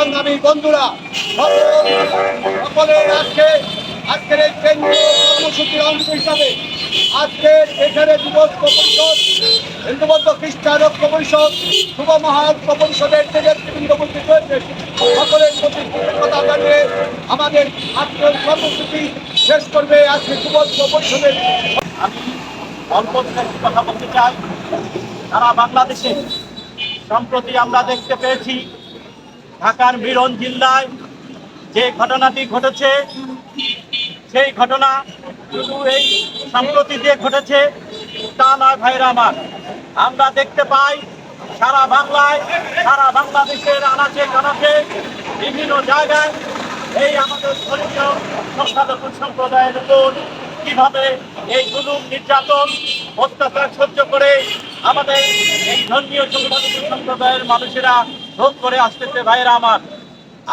সংগ্রামী বন্ধুরা, সকলের আজকের এই কেন্দ্রীয় কর্মসূচির অংশ হিসাবে আজকে এখানে যুব ঐক্য পরিষদ, হিন্দু বৌদ্ধ খ্রিস্টান ঐক্য পরিষদ, যুব মহাঐক্য পরিষদের যে নেতৃবৃন্দ উপস্থিত হয়েছে, সকলের প্রতি কৃতজ্ঞতা জানিয়ে আমাদের আজকের কর্মসূচি শেষ করবে আজকে যুব ঐক্য পরিষদের। আমি অল্প কথা বলতে চাই। সারা বাংলাদেশে সম্প্রতি আমরা দেখতে পেয়েছি ঢাকার মিরন জিল্লায় যে ঘটনাটি ঘটেছে, সেই ঘটনা শুধু এই সম্প্রতি দিয়ে ঘটেছে তা নয় ভাইরা আমার। আমরা দেখতে পাই সারা বাংলায়, সারা বাংলাদেশের আনাচে কানাচে বিভিন্ন জায়গায় এই আমাদের ধর্মীয় সংখ্যালঘু সম্প্রদায়ের উপর কিভাবে এই জুলুম নির্যাতন অত্যাচার সহ্য করে আমাদের এই ধর্মীয় সংখ্যালঘু সম্প্রদায়ের মানুষেরা ভোগ করে আসতেছে ভাইরা আমার।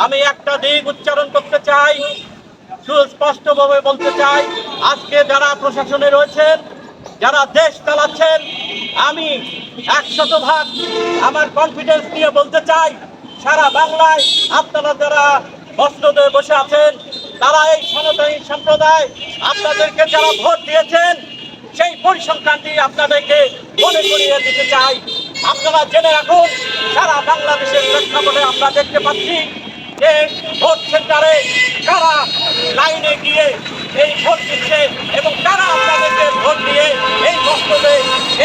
আমি একটা দিক উচ্চারণ করতে চাই, সুস্পষ্টভাবে বলতে চাই, আজকে যারা প্রশাসনে রয়েছেন, যারা দেশ চালাচ্ছেন, আমি 100% আমার কনফিডেন্স নিয়ে বলতে চাই, সারা বাংলায় আপনারা যারা বস্ত্রদে বসে আছেন, তারা এই সনাতনী সম্প্রদায় আপনাদেরকে যারা ভোট দিয়েছেন, সেই পরিসংখ্যানটি আপনাদেরকে মনে করিয়ে দিতে চাই। আপনারা জেনে রাখুন, সারা বাংলাদেশের প্রেক্ষাপটে আমরা দেখতে পাচ্ছি যে ভোট সেন্টারে কারা লাইনে গিয়ে এই ভোট দিচ্ছে এবং কারা আপনাদেরকে ভোট দিয়ে এই বস্ত্রদে,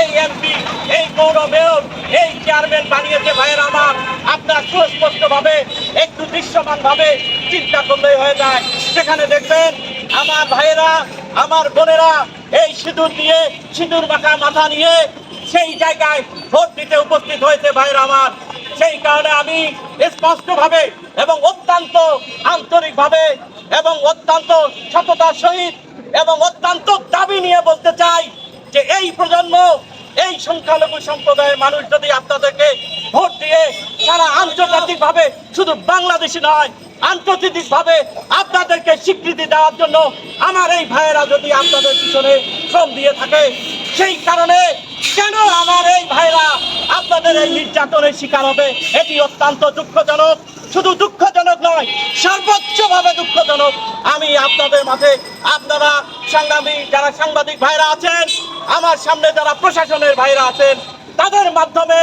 এই এমপি, এই পৌর মেয়র, এই চেয়ারম্যান বানিয়েছে ভাইয়ের আমার। আপনার সুস্পষ্টভাবে একটু দৃশ্যমানভাবে চিন্তা করলেই হয়ে যায়। সেখানে দেখবেন আমার ভাইয়েরা, আমার বোনেরা এই সিঁদুর দিয়ে, সিঁদুর মাখা মাথা নিয়ে সেই জায়গায় ভোট দিতে উপস্থিত হয়েছে ভাইয়েরা আমার। সেই কারণে আমি স্পষ্টভাবে এবং অত্যন্ত আন্তরিকভাবে এবং অত্যন্ত সততার সহিত এবং অত্যন্ত দাবি নিয়ে বলতে চাই যে এই প্রজন্ম, এই সংখ্যালঘু সম্প্রদায়ের মানুষ যদি আপনাদেরকে ভোট দিয়ে সারা আন্তর্জাতিকভাবে, শুধু বাংলাদেশি নয়, আন্তর্জাতিকভাবে আপনাদেরকে স্বীকৃতি দেওয়ার জন্য আমার এই ভাইয়েরা যদি আপনাদের পিছনে শ্রম দিয়ে থাকে, সেই কারণে কেন আমার এই ভাইরা আপনাদের এই নির্যাতনের শিকার হবে? এটি অত্যন্ত দুঃখজনক। শুধু দুঃখজনক নয়, সর্বোচ্চভাবে দুঃখজনক। আমি আপনাদের মাঝে, আপনারা সংগ্রামী যারা সাংবাদিক ভাইরা আছেন, আমার সামনে যারা প্রশাসনের ভাইরা আছেন, তাদের মাধ্যমে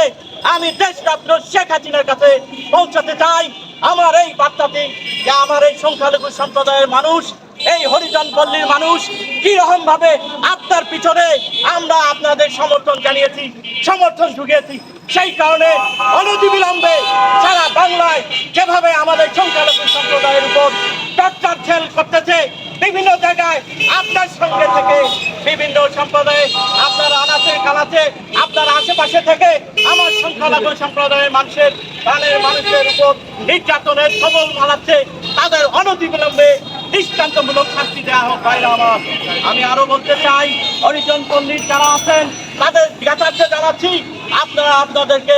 আমি দেশরত্ন শেখ হাসিনার কাছে পৌঁছাতে চাই আমার এই বার্তাটি, যে আমার এই সংখ্যালঘু সম্প্রদায়ের মানুষ, এই হরিজন পল্লীর মানুষ কিরকম ভাবে আপনার পিছনে আমরা আপনাদের সমর্থন জানিয়েছি, সমর্থন জুগিয়েছি। সেই কারণে অনতিবিলম্বে সারা বাংলায় যেভাবে আমাদের সংখ্যালঘু সম্প্রদায়ের উপর টর্চার ছেল করতেছে, বিভিন্ন জায়গায় আপনার সঙ্গে থেকে বিভিন্ন সম্প্রদায়ে আপনার আনাচে কানাচে আপনার আশেপাশে থেকে আমার সংখ্যালঘু সম্প্রদায়ের মানুষের উপর নির্যাতনের সবল মানাচ্ছে, তাদের অনতিবিলম্বে দৃষ্টান্তমূলক শাস্তি দেওয়া হোক ভাইরা আমার। আমি আরো বলতে চাই, হরিজন পল্লীর যারা আছেন তাদের জ্ঞাতার্থে জানাচ্ছি, আপনারা আপনাদেরকে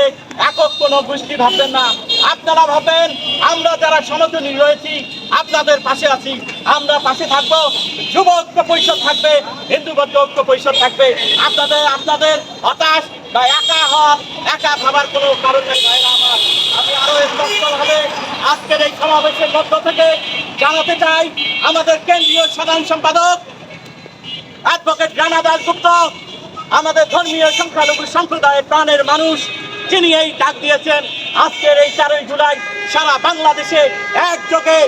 একক কোনো গোষ্ঠী ভাববেন না। আপনারা ভাববেন আমরা যারা সনাতনী রয়েছি আপনাদের পাশে আছি, আমরা পাশে থাকবো। যুব ঐক্য পরিষদ থাকবে, হিন্দু বৌদ্ধ ঐক্য পরিষদ থাকবে। আপনাদের হতাশ বা একা ভাবার কোনো কারণ নেই ভাইরা আমার। আমি আরো স্পষ্টভাবে আজকের এই সমাবেশের মধ্য থেকে জানাতে চাই, আমাদের কেন্দ্রীয় সাধারণ সম্পাদক অ্যাডভোকেট রানা দাশগুপ্ত, আমাদের ধর্মীয় সংখ্যালঘু সম্প্রদায়ের প্রাণের মানুষ, যিনি এই ডাক দিয়েছেন আজকের এই 4ই জুলাই সারা বাংলাদেশে একযোগে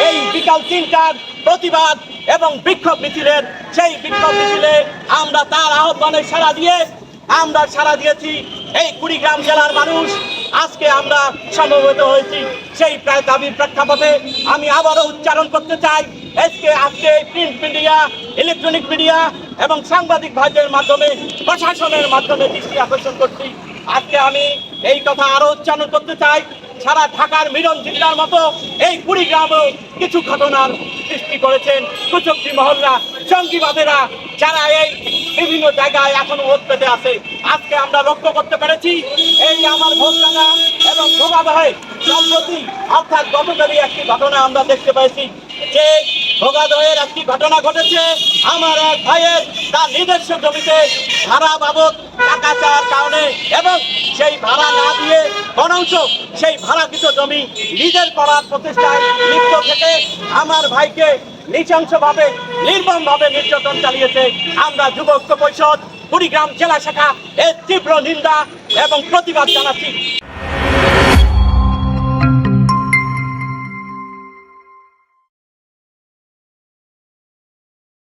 এই বিকাল 3টার প্রতিবাদ এবং বিক্ষোভ মিছিলের, সেই বিক্ষোভ মিছিলে আমরা তার আহ্বানে সাড়া দিয়েছি এই কুড়িগ্রাম জেলার মানুষ। আজকে আমরা সমবেত হয়েছি সেই প্রায় দাবির প্রেক্ষাপটে আমি আবারও উচ্চারণ করতে চাই, আজকে প্রিন্ট মিডিয়া, ইলেকট্রনিক মিডিয়া এবং সাংবাদিক ভাইদের মাধ্যমে, প্রশাসনের মাধ্যমে দৃষ্টি আকর্ষণ করছি। আজকে আমি এই কথা আরো উচ্চারণ করতে চাই, সারা ঢাকার মিরন জিল্লার মতো এই কুড়িগ্রামেও কিছু ঘটনার সৃষ্টি করেছেন কুচক্রী মহল্লা, জঙ্গিবাদেরা, যারা এই বিভিন্ন জায়গায় এখনো ওত পেতে আছে। আজকে আমরা লক্ষ্য করতে পেরেছি এই আমার ভোটডাঙ্গা এবং ভোগাবাহে সম্প্রতি অর্থাৎ গতকালই একটি ঘটনা আমরা দেখতে পেয়েছি যে ভোগাদয়ের একটি ঘটনা ঘটেছে। আমার এক ভাইয়ের তার নিজস্ব জমিতে ভাড়া বাবদ টাকা চাওয়ার কারণে এবং সেই ভাড়া না দিয়ে বরঞ্চ সেই ভাড়াকৃত জমি নিজের করার প্রচেষ্টায় লিপ্ত থেকে আমার ভাইকে নৃশংসভাবে নির্মমভাবে নির্যাতন চালিয়েছে। আমরা যুব ঐক্য পরিষদ কুড়িগ্রাম জেলা শাখা এর তীব্র নিন্দা এবং প্রতিবাদ জানাচ্ছি।